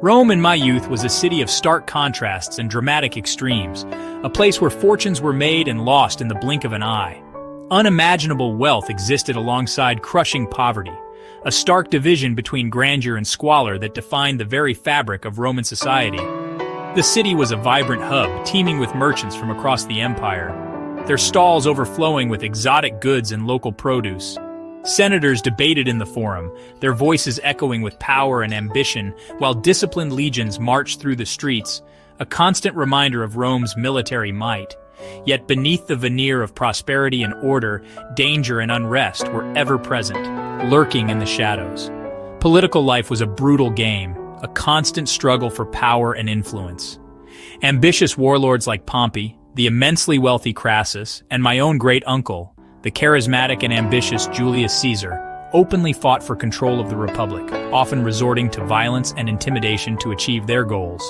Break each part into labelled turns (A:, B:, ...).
A: Rome in my youth was a city of stark contrasts and dramatic extremes, a place where fortunes were made and lost in the blink of an eye. Unimaginable wealth existed alongside crushing poverty, a stark division between grandeur and squalor that defined the very fabric of Roman society. The city was a vibrant hub, teeming with merchants from across the empire, their stalls overflowing with exotic goods and local produce. Senators debated in the forum, their voices echoing with power and ambition, while disciplined legions marched through the streets, a constant reminder of Rome's military might. Yet beneath the veneer of prosperity and order, danger and unrest were ever present, lurking in the shadows. Political life was a brutal game, a constant struggle for power and influence. Ambitious warlords like Pompey, the immensely wealthy Crassus, and my own great-uncle, the charismatic and ambitious Julius Caesar, openly fought for control of the Republic, often resorting to violence and intimidation to achieve their goals.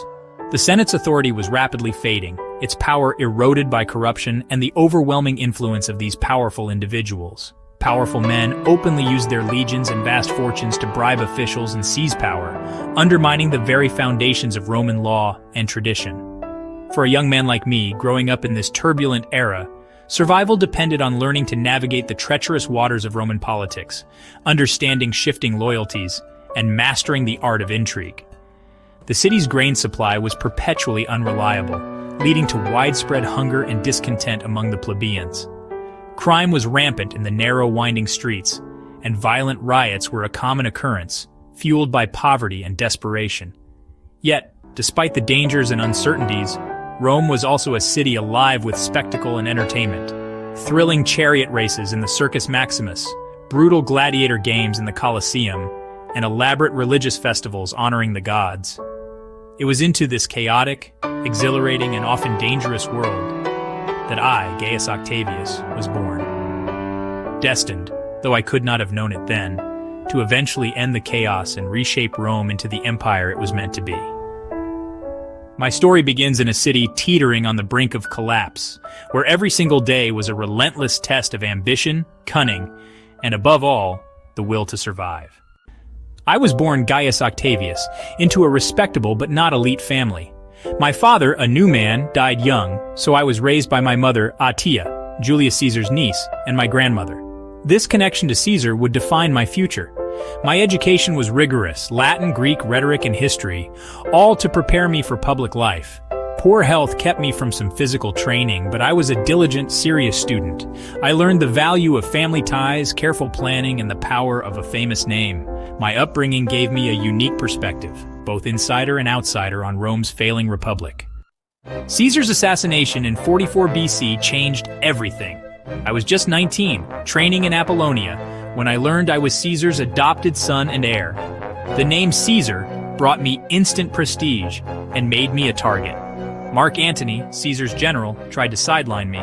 A: The Senate's authority was rapidly fading, its power eroded by corruption and the overwhelming influence of these powerful individuals. Powerful men openly used their legions and vast fortunes to bribe officials and seize power, undermining the very foundations of Roman law and tradition. For a young man like me, growing up in this turbulent era, survival depended on learning to navigate the treacherous waters of Roman politics, understanding shifting loyalties, and mastering the art of intrigue. The city's grain supply was perpetually unreliable, leading to widespread hunger and discontent among the plebeians. Crime was rampant in the narrow, winding streets, and violent riots were a common occurrence, fueled by poverty and desperation. Yet, despite the dangers and uncertainties, Rome was also a city alive with spectacle and entertainment. Thrilling chariot races in the Circus Maximus, brutal gladiator games in the Colosseum, and elaborate religious festivals honoring the gods. It was into this chaotic, exhilarating, and often dangerous world that I, Gaius Octavius, was born. Destined, though I could not have known it then, to eventually end the chaos and reshape Rome into the empire it was meant to be. My story begins in a city teetering on the brink of collapse, where every single day was a relentless test of ambition, cunning, and above all, the will to survive. I was born Gaius Octavius, into a respectable but not elite family. My father, a new man, died young, so I was raised by my mother, Atia, Julius Caesar's niece, and my grandmother. This connection to Caesar would define my future. My education was rigorous, Latin, Greek, rhetoric, and history, all to prepare me for public life. Poor health kept me from some physical training, but I was a diligent, serious student. I learned the value of family ties, careful planning, and the power of a famous name. My upbringing gave me a unique perspective, both insider and outsider, on Rome's failing republic. Caesar's assassination in 44 BC changed everything. I was just 19, training in Apollonia, when I learned I was Caesar's adopted son and heir. The name Caesar brought me instant prestige and made me a target. Mark Antony, Caesar's general, tried to sideline me,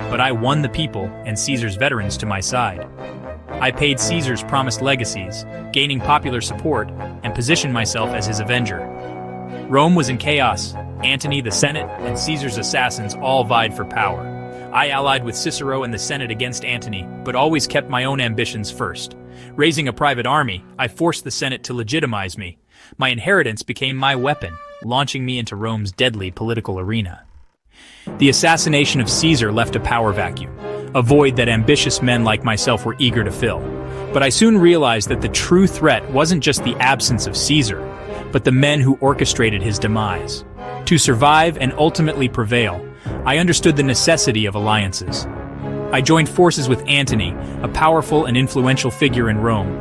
A: but I won the people and Caesar's veterans to my side. I paid Caesar's promised legacies, gaining popular support, and positioned myself as his avenger. Rome was in chaos. Antony, the Senate, and Caesar's assassins all vied for power. I allied with Cicero and the Senate against Antony, but always kept my own ambitions first. Raising a private army, I forced the Senate to legitimize me. My inheritance became my weapon, launching me into Rome's deadly political arena. The assassination of Caesar left a power vacuum, a void that ambitious men like myself were eager to fill. But I soon realized that the true threat wasn't just the absence of Caesar, but the men who orchestrated his demise. To survive and ultimately prevail, I understood the necessity of alliances. I joined forces with Antony, a powerful and influential figure in Rome,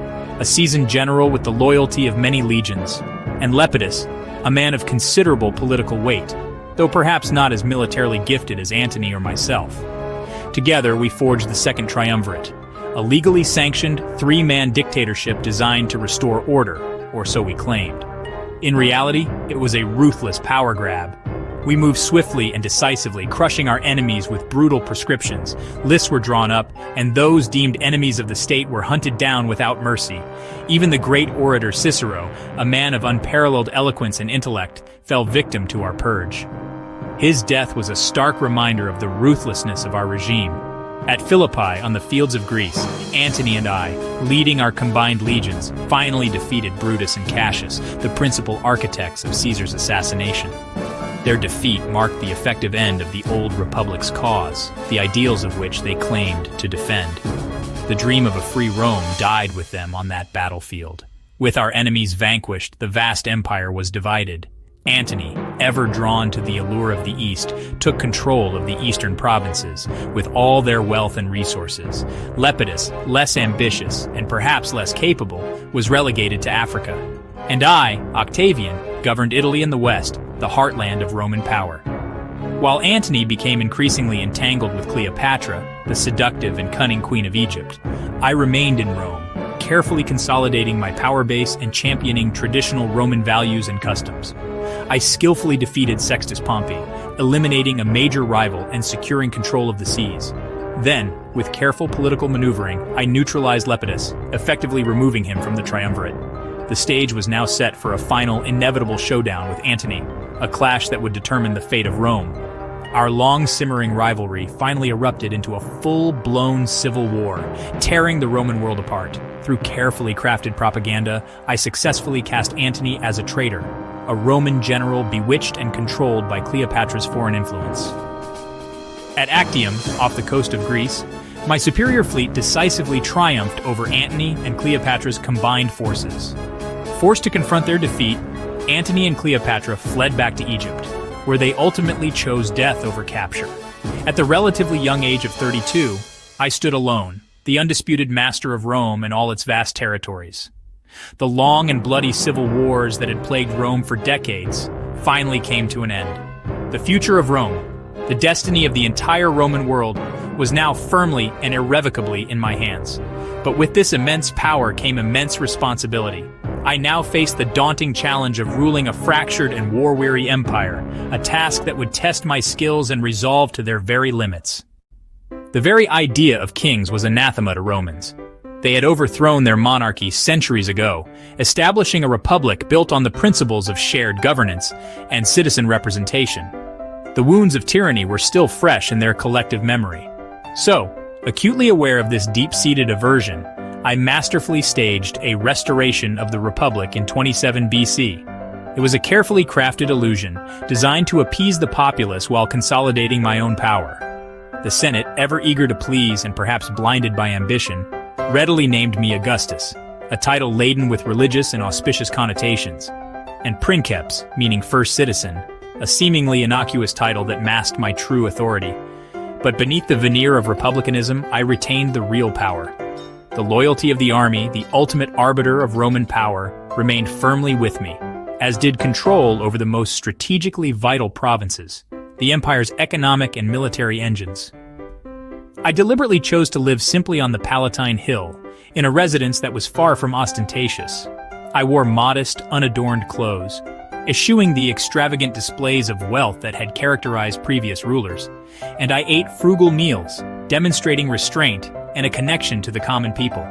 A: a seasoned general with the loyalty of many legions, and Lepidus, a man of considerable political weight, though perhaps not as militarily gifted as Antony or myself. Together, we forged the Second Triumvirate, a legally sanctioned three-man dictatorship designed to restore order, or so we claimed. In reality, it was a ruthless power grab. We moved swiftly and decisively, crushing our enemies with brutal prescriptions. Lists were drawn up, and those deemed enemies of the state were hunted down without mercy. Even the great orator Cicero, a man of unparalleled eloquence and intellect, fell victim to our purge. His death was a stark reminder of the ruthlessness of our regime. At Philippi, on the fields of Greece, Antony and I, leading our combined legions, finally defeated Brutus and Cassius, the principal architects of Caesar's assassination. Their defeat marked the effective end of the old Republic's cause, the ideals of which they claimed to defend. The dream of a free Rome died with them on that battlefield. With our enemies vanquished, the vast empire was divided. Antony, ever drawn to the allure of the East, took control of the eastern provinces, with all their wealth and resources. Lepidus, less ambitious and perhaps less capable, was relegated to Africa. And I, Octavian, governed Italy in the west, the heartland of Roman power. While Antony became increasingly entangled with Cleopatra, the seductive and cunning queen of Egypt, I remained in Rome, carefully consolidating my power base and championing traditional Roman values and customs. I skillfully defeated Sextus Pompey, eliminating a major rival and securing control of the seas. Then, with careful political maneuvering, I neutralized Lepidus, effectively removing him from the triumvirate. The stage was now set for a final, inevitable showdown with Antony, a clash that would determine the fate of Rome. Our long-simmering rivalry finally erupted into a full-blown civil war, tearing the Roman world apart. Through carefully crafted propaganda, I successfully cast Antony as a traitor, a Roman general bewitched and controlled by Cleopatra's foreign influence. At Actium, off the coast of Greece, my superior fleet decisively triumphed over Antony and Cleopatra's combined forces. Forced to confront their defeat, Antony and Cleopatra fled back to Egypt, where they ultimately chose death over capture. At the relatively young age of 32, I stood alone, the undisputed master of Rome and all its vast territories. The long and bloody civil wars that had plagued Rome for decades finally came to an end. The future of Rome, the destiny of the entire Roman world, was now firmly and irrevocably in my hands. But with this immense power came immense responsibility. I now faced the daunting challenge of ruling a fractured and war-weary empire, a task that would test my skills and resolve to their very limits. The very idea of kings was anathema to Romans. They had overthrown their monarchy centuries ago, establishing a republic built on the principles of shared governance and citizen representation. The wounds of tyranny were still fresh in their collective memory. So, acutely aware of this deep-seated aversion, I masterfully staged a restoration of the Republic in 27 BC. It was a carefully crafted illusion, designed to appease the populace while consolidating my own power. The Senate, ever eager to please and perhaps blinded by ambition, readily named me Augustus, a title laden with religious and auspicious connotations, and Princeps, meaning first citizen, a seemingly innocuous title that masked my true authority. But beneath the veneer of republicanism, I retained the real power. The loyalty of the army, the ultimate arbiter of Roman power, remained firmly with me, as did control over the most strategically vital provinces, the empire's economic and military engines. I deliberately chose to live simply on the Palatine Hill, in a residence that was far from ostentatious. I wore modest, unadorned clothes, eschewing the extravagant displays of wealth that had characterized previous rulers, and I ate frugal meals, demonstrating restraint and a connection to the common people.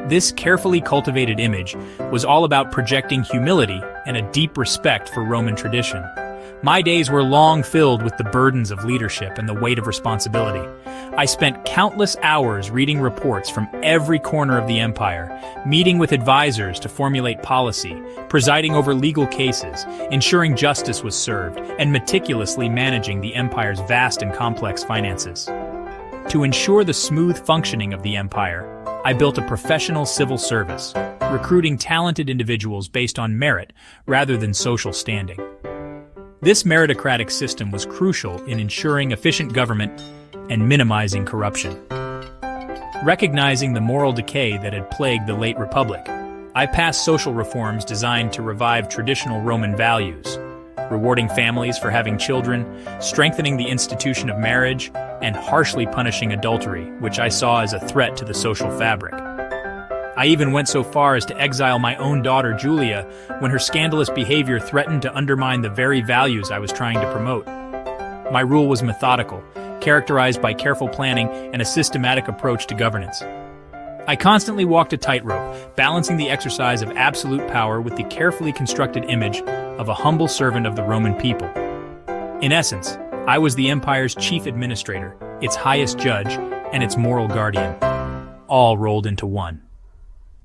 A: This carefully cultivated image was all about projecting humility and a deep respect for Roman tradition. My days were long filled with the burdens of leadership and the weight of responsibility. I spent countless hours reading reports from every corner of the empire, meeting with advisors to formulate policy, presiding over legal cases, ensuring justice was served, and meticulously managing the empire's vast and complex finances. To ensure the smooth functioning of the empire, I built a professional civil service, recruiting talented individuals based on merit rather than social standing. This meritocratic system was crucial in ensuring efficient government and minimizing corruption. Recognizing the moral decay that had plagued the late Republic, I passed social reforms designed to revive traditional Roman values, rewarding families for having children, strengthening the institution of marriage, and harshly punishing adultery, which I saw as a threat to the social fabric. I even went so far as to exile my own daughter, Julia, when her scandalous behavior threatened to undermine the very values I was trying to promote. My rule was methodical, characterized by careful planning and a systematic approach to governance. I constantly walked a tightrope, balancing the exercise of absolute power with the carefully constructed image of a humble servant of the Roman people. In essence, I was the empire's chief administrator, its highest judge, and its moral guardian, all rolled into one.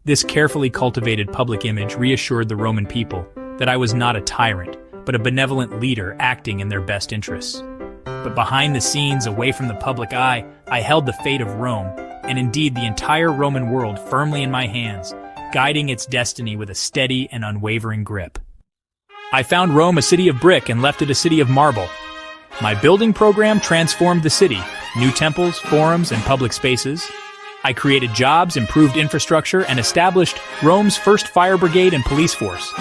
A: This carefully cultivated public image reassured the Roman people that I was not a tyrant, but a benevolent leader acting in their best interests. But behind the scenes, away from the public eye, I held the fate of Rome, and indeed the entire Roman world, firmly in my hands, guiding its destiny with a steady and unwavering grip. I found Rome a city of brick and left it a city of marble. My building program transformed the city, new temples, forums, and public spaces. I created jobs, improved infrastructure, and established Rome's first fire brigade and police force.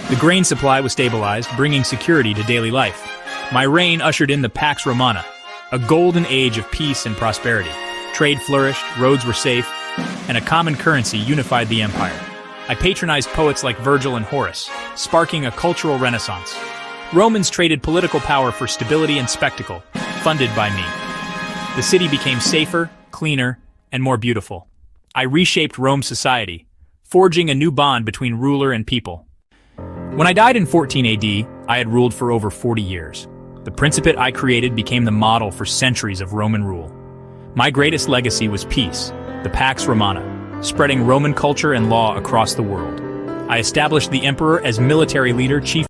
A: The grain supply was stabilized, bringing security to daily life. My reign ushered in the Pax Romana, a golden age of peace and prosperity. Trade flourished, roads were safe, and a common currency unified the empire. I patronized poets like Virgil and Horace, sparking a cultural renaissance. Romans traded political power for stability and spectacle, funded by me. The city became safer, cleaner, and more beautiful. I reshaped Rome's society, forging a new bond between ruler and people. When I died in 14 AD, I had ruled for over 40 years. The Principate I created became the model for centuries of Roman rule. My greatest legacy was peace, the Pax Romana, spreading Roman culture and law across the world. I established the emperor as military leader, chief